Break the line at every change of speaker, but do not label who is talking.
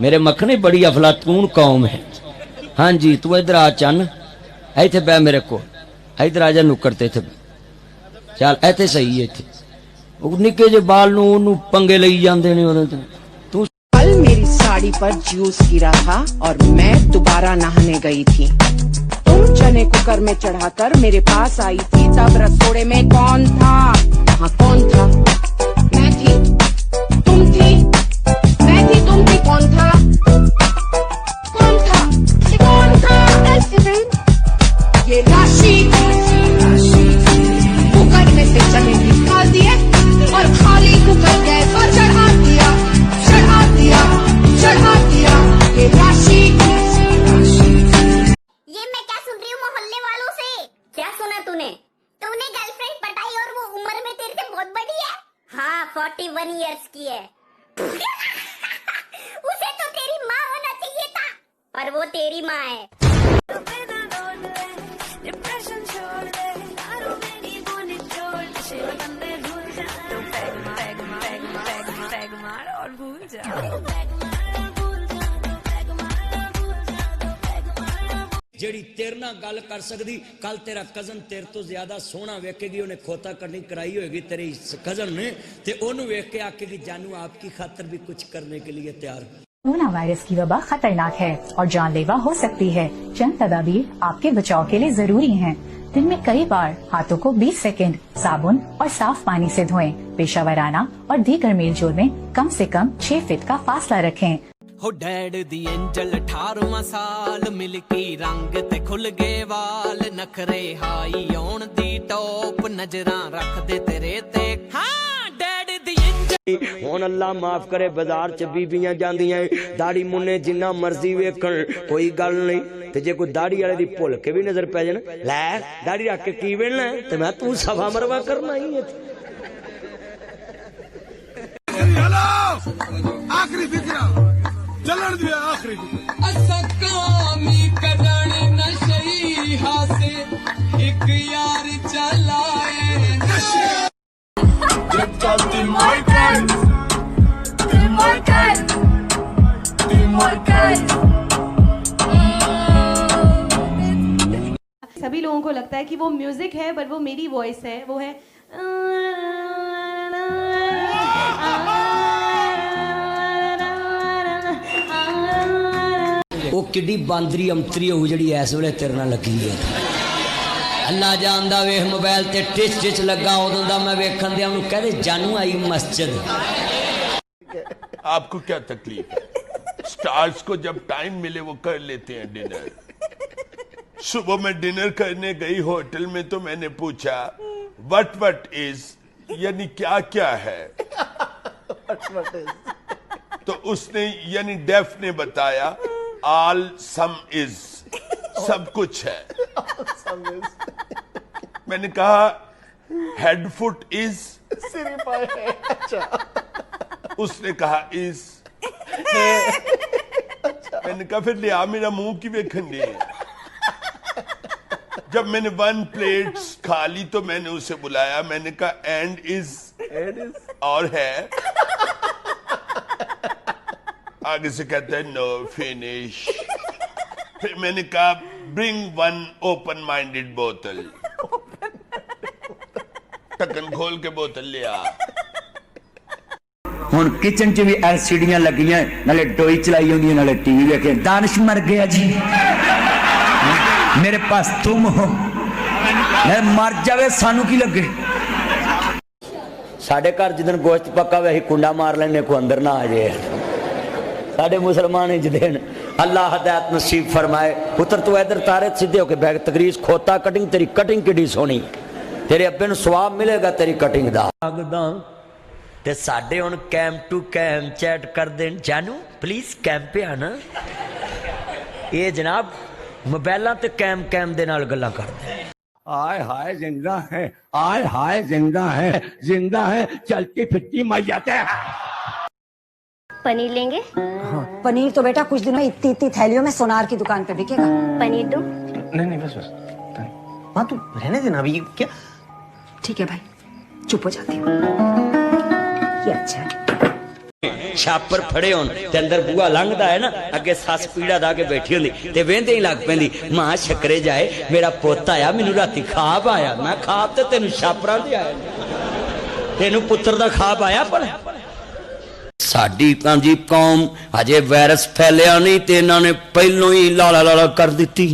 मेरे मखने बड़ी अफलातून कौम है। हाँ जी तू इधर आ चन, इथे बह मेरे को, इधर आ जा नुक्कड़ ते, चल इथे सही है। इथे निके जे बाल नू पंगे लई जांदे ने ओदे तू।
कल मेरी साड़ी पर जूस गिरा था और मैं दोबारा नहाने गई थी। तुम चने कुकर में चढ़ाकर मेरे पास आई थी, तब रसोड़े में कौन था? हाँ कौन था? मैं थी, तुम थी, मैं थी, तुम थी, कौन था? कौन था? कौन था? ये राशि कुकर में से चने निकाल दिए और खाली कुकर गैस पर चढ़ा दिया, चढ़ा दिया, चढ़ा दिया। ये राशि।
ये मैं क्या सुन रही हूँ मोहल्ले वालों से? क्या सुना तूने? तूने गर्लफ्रेंड पटाई और वो उम्र में तेरे से बहुत बड़ी है। हाँ 41 इयर्स की है। उसे तो तेरी माँ होना चाहिए था, पर वो तेरी माँ है।
जेड़ी तेरे नाल गल कर सकदी, कल तेरा कजन तेरे तो ज्यादा सोहना वेखेगी, उन्हें खोता करनी कराई होगी तेरे कजन ने, ते ओनू वेख के आखेगी जानू आपकी खातर भी कुछ करने के लिए तैयार।
कोरोना वायरस की वबा खतरनाक है और जानलेवा हो सकती है। चंद तदाबीर आपके बचाव के लिए जरूरी हैं। दिन में कई बार हाथों को 20 सेकंड साबुन और साफ पानी से धोएं। पेशावराना और दीगर मेलजोल में कम से कम 6 फीट का फासला रखें।
हो डैड दी एंजल 18वां साल मिलकी रंग ते खुल गए वाल, नखरे हाई आउण दी टॉप नजरां रख दे तेरे ते। हाँ डैड दी एंजल।
हुण अल्लाह माफ करे बाजार च बीबियां जांदियां दाढ़ी मुन्ने जिन्ना मर्जी वेखण, कोई गल नहीं, ते जे कोई दाढ़ी वाले दी भुल के भी नजर पै जाए, लै दाढ़ी रख के की वेलना है, ते मैं तू सफा मरवा करना ही है।
आखिरी फिक्र चलन दिया, आखिरी
असा कामी करन नशई हासे एक यार चलाए नशे।
सभी लोगों को लगता है कि वो म्यूजिक है, बट वो मेरी वॉइस है। वो है
वो किड्डी बांदरी अंतरी हो जी इस वे तेरे नाल लगी है। अल्लाह जानदा वेख मोबाइल ते टिच टिच लगा उदों दा मैं वेखन दिया कह दे जानू आई मस्जिद।
आपको क्या तकलीफ है? स्टार्स को जब टाइम मिले वो कर लेते हैं डिनर। सुबह में डिनर करने गई होटल में तो मैंने पूछा वट इज, यानी क्या क्या है? तो उसने यानी डेफ ने बताया ऑल सम इज, सब कुछ है। मैंने कहा हेड फुट इज, उसने कहा इज। मैंने कहा फिर लिया मेरा मुंह की वेखन दी। जब मैंने 1 प्लेट खा ली तो मैंने उसे बुलाया, मैंने कहा एंड इज और है? आगे से कहता है नो फिनिश। फिर मैंने कहा ब्रिंग 1 ओपन माइंडेड बोतल। ढक्कन खोल के बोतल ले आ।
हुण किचन च भी एलसीडियां लगियां, नाले डोई चलाई होंदी, नाले टीवी वेखे। दानिश मर गया जी, मेरे पास तुम हो, मर जावे सानू की लगे।
साडे घर जिदन गोश्त पक्का वे कुंडा मार लेने को अंदर ना आ जाए। साडे मुसलमान जिदेन अल्लाह हदायत नसीब फरमाए। पुत्र तू इधर तारे सीधे होके बैग तकरीस खोता कटिंग, तेरी कटिंग किड्डी सोहनी, तेरे अब्बे नूं सवाब मिलेगा तेरी कटिंग दा। ते साडे हुण कैम टू कैम चैट कर देन जानू प्लीज कैम पे आना। ये जनाब मोबाइलां ते कैम दे नाल गल्लां करदे।
आय हाय जिंदा है, आय हाय जिंदा है, जिंदा है चलती फिरती मैयत है।
पनीर लेंगे?
हाँ। पनीर तो बेटा कुछ दिन में इतनी इतनी थैलियों में सोनार की दुकान पे बिकेगा।
पनीर दो?
नहीं बस माँ तू रहने देना अभी। क्या
ठीक है भाई, चुप हो जाती हूँ। ये अच्छा है।
छापर फड़े होन ते अंदर बूआ लंघदा है ना, अगे सस पीड़ा दा के बैठी होंदी ते वेंदे ही लग पैंदी, मां शक्करे जाए मेरा पोता आया, मैनू राती खाब आया। मैं खाब ते तेनू छापरां ते आया, तेनू पुत्र दा खाब आया। पर साडी कांजी कौम अजे वायरस फैलिया नहीं ते इन्हां ने पहलों ही लाला लाला कर दिती।